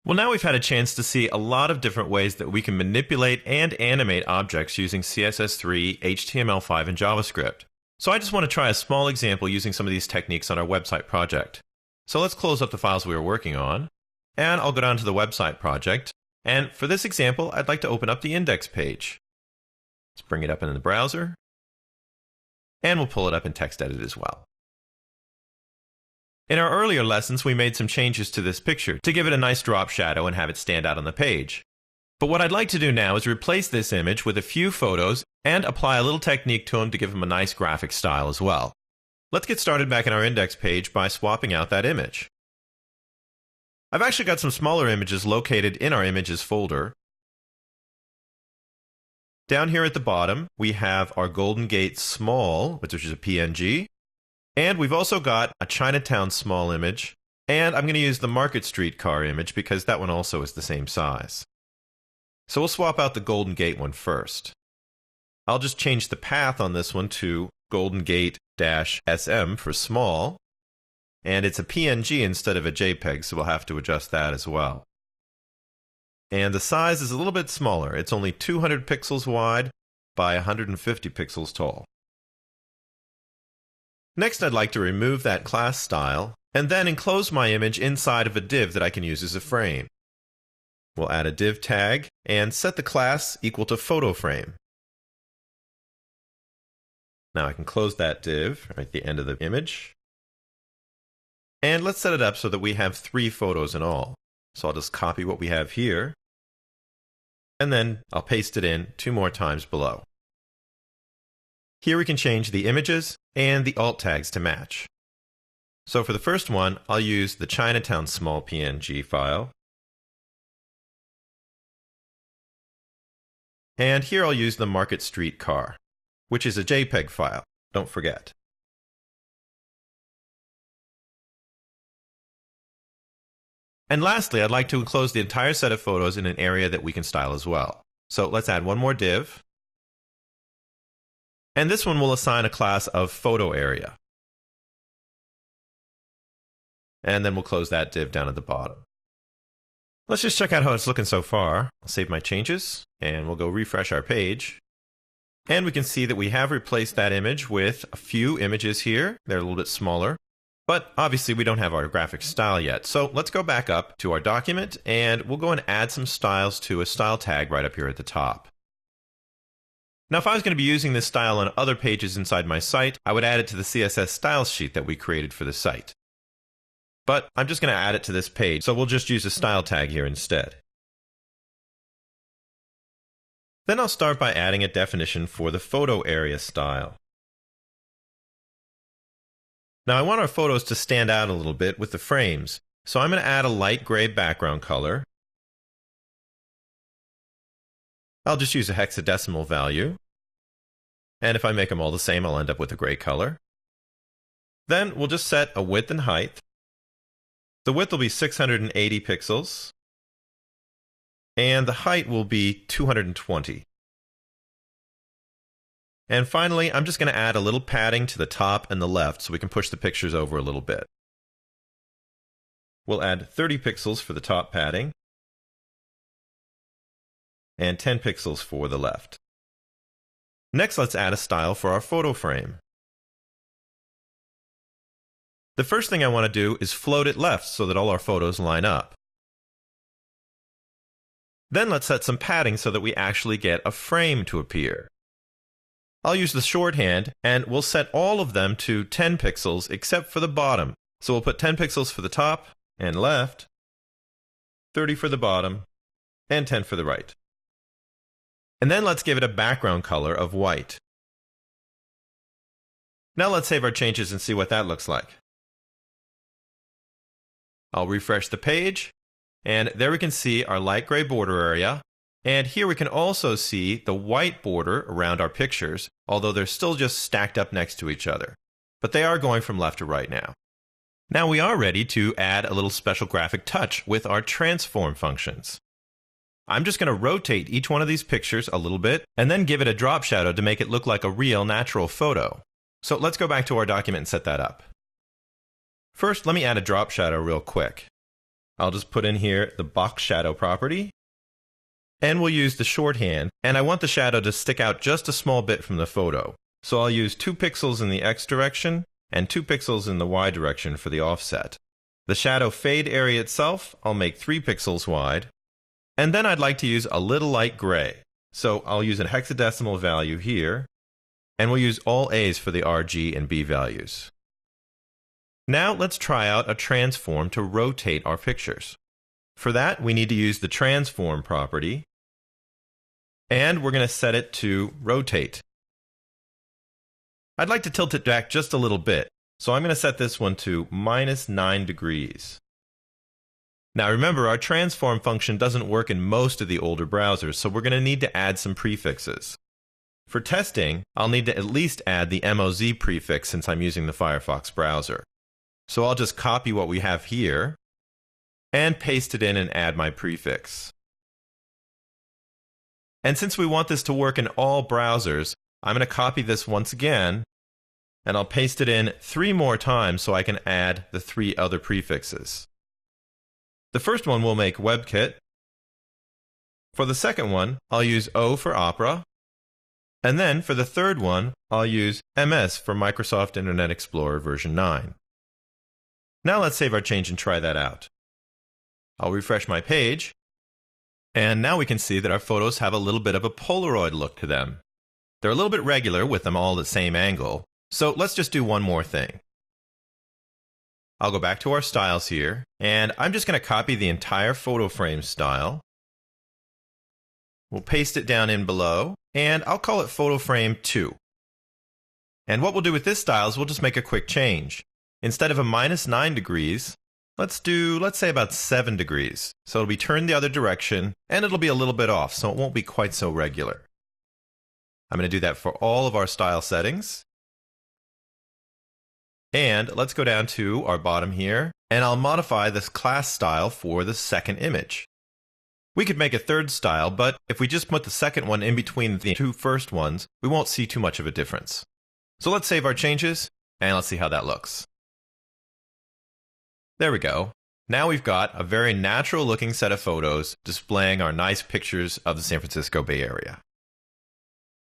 Well, now we've had a chance to see a lot of different ways that we can manipulate and animate objects using CSS3, HTML5, and JavaScript. So I just want to try a small example using some of these techniques on our website project. So let's close up the files we were working on, and I'll go down to the website project. And for this example, I'd like to open up the index page. Let's bring it up in the browser, and we'll pull it up in TextEdit as well. In our earlier lessons, we made some changes to this picture to give it a nice drop shadow and have it stand out on the page. But what I'd like to do now is replace this image with a few photos and apply a little technique to them to give them a nice graphic style as well. Let's get started back in our index page by swapping out that image. I've actually got some smaller images located in our images folder. Down here at the bottom, we have our Golden Gate Small, which is a PNG. And we've also got a Chinatown Small image. And I'm going to use the Market Street Car image because that one also is the same size. So we'll swap out the Golden Gate one first. I'll just change the path on this one to Golden Gate-SM for small. And it's a PNG instead of a JPEG, so we'll have to adjust that as well. And the size is a little bit smaller. It's only 200 pixels wide by 150 pixels tall. Next, I'd like to remove that class style and then enclose my image inside of a div that I can use as a frame. We'll add a div tag and set the class equal to photo frame. Now I can close that div right at the end of the image. And let's set it up so that we have 3 photos in all. So I'll just copy what we have here, and then I'll paste it in 2 more times below. Here we can change the images and the alt tags to match. So for the first one, I'll use the Chinatown Small PNG file. And here I'll use the Market Street Car, which is a JPEG file, don't forget. And lastly, I'd like to enclose the entire set of photos in an area that we can style as well. So let's add one more div. And this one will assign a class of photo area. And then we'll close that div down at the bottom. Let's just check out how it's looking so far. I'll save my changes, and we'll go refresh our page. And we can see that we have replaced that image with a few images here. They're a little bit smaller. But obviously we don't have our graphic style yet. So let's go back up to our document and we'll go and add some styles to a style tag right up here at the top. Now if I was going to be using this style on other pages inside my site, I would add it to the CSS styles sheet that we created for the site. But I'm just going to add it to this page, so we'll just use a style tag here instead. Then I'll start by adding a definition for the photo area style. Now I want our photos to stand out a little bit with the frames, so I'm going to add a light gray background color. I'll just use a hexadecimal value, and if I make them all the same, I'll end up with a gray color. Then we'll just set a width and height. The width will be 680 pixels, and the height will be 220. And finally, I'm just going to add a little padding to the top and the left so we can push the pictures over a little bit. We'll add 30 pixels for the top padding and 10 pixels for the left. Next, let's add a style for our photo frame. The first thing I want to do is float it left so that all our photos line up. Then let's set some padding so that we actually get a frame to appear. I'll use the shorthand, and we'll set all of them to 10 pixels except for the bottom. So we'll put 10 pixels for the top and left, 30 for the bottom, and 10 for the right. And then let's give it a background color of white. Now let's save our changes and see what that looks like. I'll refresh the page, and there we can see our light gray border area. And here we can also see the white border around our pictures, although they're still just stacked up next to each other. But they are going from left to right now. Now we are ready to add a little special graphic touch with our transform functions. I'm just going to rotate each one of these pictures a little bit, and then give it a drop shadow to make it look like a real natural photo. So let's go back to our document and set that up. First, let me add a drop shadow real quick. I'll just put in here the box shadow property, and we'll use the shorthand, and I want the shadow to stick out just a small bit from the photo. So I'll use 2 pixels in the X direction and 2 pixels in the Y direction for the offset. The shadow fade area itself, I'll make 3 pixels wide, and then I'd like to use a little light gray. So I'll use a hexadecimal value here, and we'll use all A's for the R, G, and B values. Now let's try out a transform to rotate our pictures. For that, we need to use the transform property, and we're going to set it to rotate. I'd like to tilt it back just a little bit, so I'm going to set this one to -9 degrees. Now remember, our transform function doesn't work in most of the older browsers, so we're going to need to add some prefixes. For testing, I'll need to at least add the MOZ prefix since I'm using the Firefox browser. So I'll just copy what we have here and paste it in and add my prefix. And since we want this to work in all browsers, I'm going to copy this once again, and I'll paste it in 3 more times so I can add the 3 other prefixes. The first one we'll make WebKit. For the second one, I'll use O for Opera. And then for the third one, I'll use MS for Microsoft Internet Explorer version 9. Now let's save our change and try that out. I'll refresh my page, and now we can see that our photos have a little bit of a Polaroid look to them. They're a little bit regular with them all at the same angle, so let's just do one more thing. I'll go back to our styles here, and I'm just going to copy the entire photo frame style. We'll paste it down in below, and I'll call it photo frame 2. And what we'll do with this style is we'll just make a quick change. Instead of a -9 degrees, let's say about 7 degrees. So it'll be turned the other direction, and it'll be a little bit off, so it won't be quite so regular. I'm going to do that for all of our style settings. And let's go down to our bottom here, and I'll modify this class style for the second image. We could make a third style, but if we just put the second one in between the 2 first ones, we won't see too much of a difference. So let's save our changes, and let's see how that looks. There we go. Now we've got a very natural looking set of photos displaying our nice pictures of the San Francisco Bay Area.